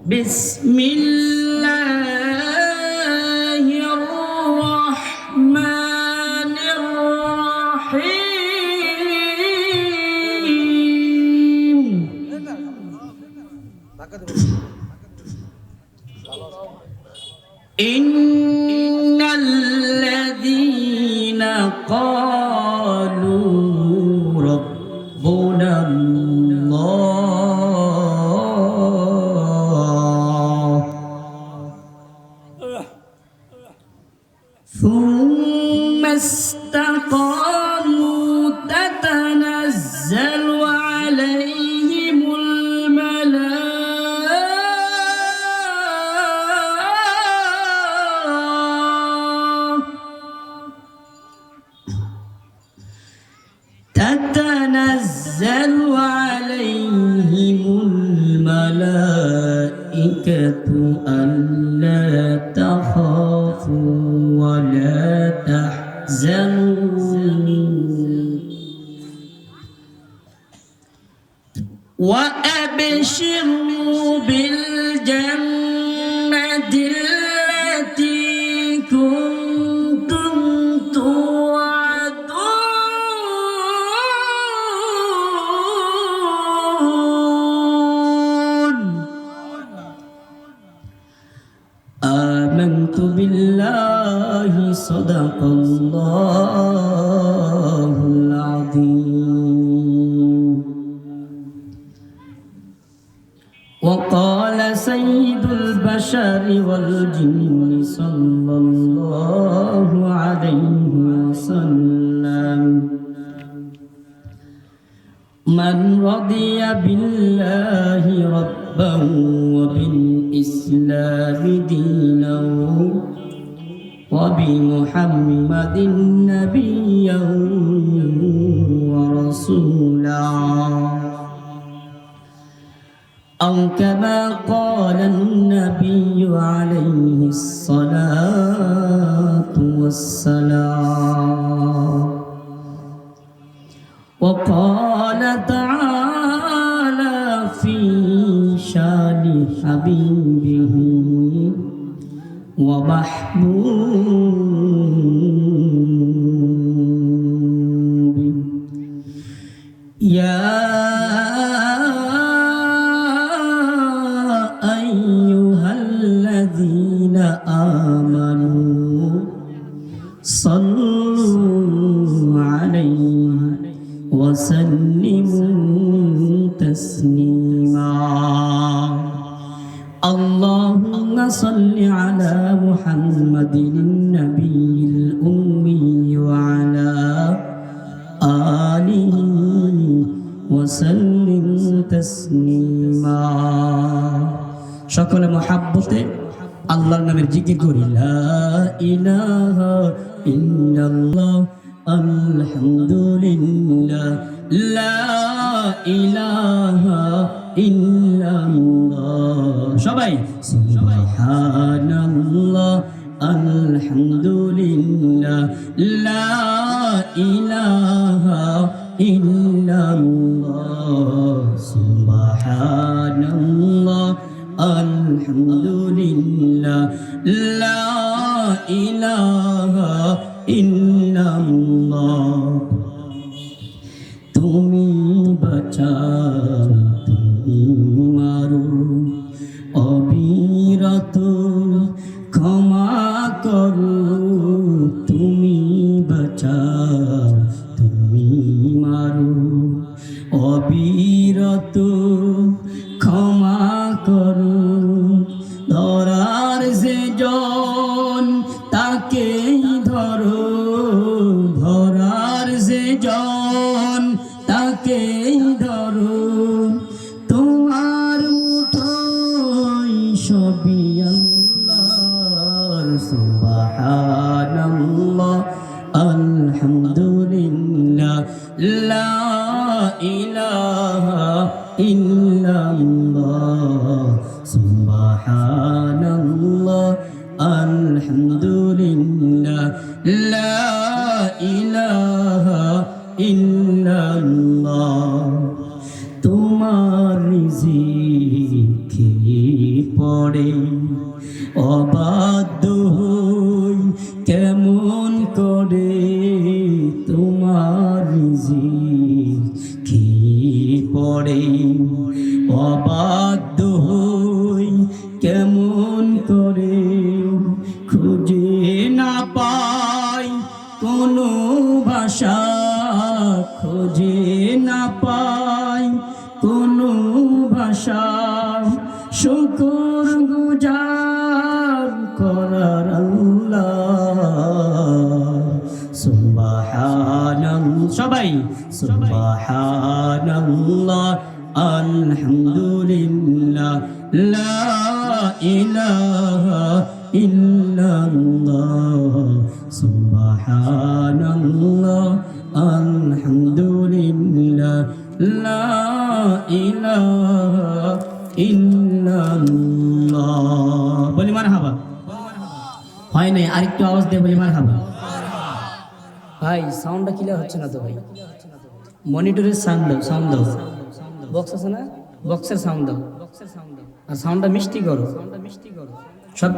بسم الله الرحمن الرحيم إن الذين قالوا ربنا الله ثم استقاموا تتنزل عليهم الملائكة ألا تخافوا ولا تحزنوا وأبشروا بالجنة التي كنتم توعدون آمنت بالله صدق الله العظيم وقال سيد البشر والجن صلى الله عليه وسلم من رضي بالله ربا وبالإسلام دينا وبمحمد نبيا ورسولا أو كما قال النبي عليه الصلاة والسلام وقال تعالى في شان حبيبه ومحبوبه يا آمنوا صلوا عليه وسلموا تسليما اللهم صل على محمد النبي الأمي وعلى آله وسلم تسليما সকলে মহাব্বতে আল্লাহর নামের জিকির করি লা ইলাহা ইল্লাল্লাহ আলহামদুলিল্লাহ লা ইলাহা ইল্লাল্লাহ সবাই সুবহানাল্লাহ আলহামদুলিল্লাহ লা ইলাহা ইল্লাল্লাহ সুবহানাল্লাহ আলহামদুলিল্লাহ লা ইলাহা ইল্লাল্লাহ তুমি বাঁচাও তুমি মারো অবিরত ক্ষমা করো তুমি বাঁচাও তুমি মারো অবিরত ক্ষমা করো ধরার যে জন তাকেই ধরো ধরার যে জন তাকেই ধরো তোমার মুঠোয় সবই আল্লাহর সুবহানাল্লাহ আলহামদুলিল্লাহ লা ইলাহা ইল্লাল্লাহ সুবহানাল্লাহ আলহামদুলিল্লাহ লা ইলাহা ইল্লাল্লাহ আল্লাহ তোমার রিজিকে পড়ে অবাধ্য হই কেমন করে তোমার রিজিকে পড়ে অবাধ্য হই কেমন করে খুঁজে না পাই কোনো ভাষা খুঁজে না পাই কোনো ভাষা শুকর গুজার করার আল্লাহ সুবহানাল্লাহ সবাই সুবহানাল্লাহ আলহামদুলিল্লাহ লা ইলাহা ইল্লাল্লাহ সুবহানাল্লাহ আলহামদুলিল্লাহ লা ইলাহা ইল্লাল্লাহ বলি মারহাবা হয় নাই আরেকটু আওয়াজ দিয়ে বলি মারহাবা ভাই সাউন্ডটা ক্লিয়ার হচ্ছে না তো ভাই মনিটরের সাউন্ড দাও বক্স আছে না বক্সের সাউন্ড দাও আর সাউন্ডটা মিষ্টি করো সব